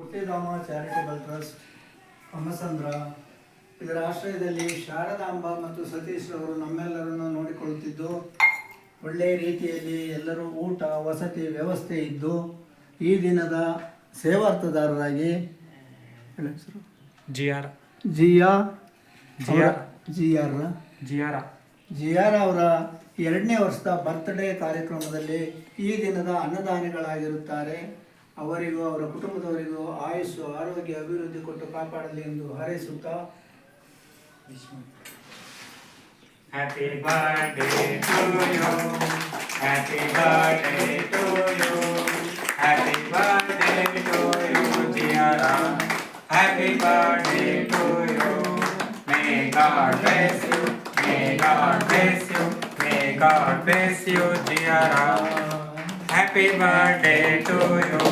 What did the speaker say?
Muktidhama charitable trust Ammasandra ಇದರ ಆಶ್ರಯದಲ್ಲಿ ಶಾರದಾಂಬ ಮತ್ತು ಸತೀಶ್ ಅವರು ನಮ್ಮೆಲ್ಲರನ್ನು ನೋಡಿಕೊಳ್ಳುತ್ತಿದ್ದು ಒಳ್ಳೆಯ ರೀತಿಯಲ್ಲಿ ಎಲ್ಲರೂ ಊಟ ವಸತಿ ವ್ಯವಸ್ಥೆ ಇದ್ದು ಈ ದಿನದ ಸೇವಾರ್ಥದಾರರಾಗಿ ಜಿಯಾರ ಅವರ 2ನೇ ವರ್ಷದ ಬರ್ತ್ಡೇ ಕಾರ್ಯಕ್ರಮದಲ್ಲಿ ಈ ದಿನದ ಅನ್ನದಾನಿಗಳಾಗಿರುತ್ತಾರೆ. ಅವರಿಗೂ ಅವರ ಕುಟುಂಬದವರಿಗೂ ಆಯುಸ್ಸು ಆರೋಗ್ಯ ಅಭಿವೃದ್ಧಿ ಕೊಟ್ಟು ಕಾಪಾಡಲಿ ಎಂದು ಹಾರೈಸುತ್ತಾ Happy birthday to you. Happy birthday to you. Happy birthday to you, Jiara. Happy birthday to you. May God bless you. May God bless you. May God bless you, Jiara. Happy birthday to you.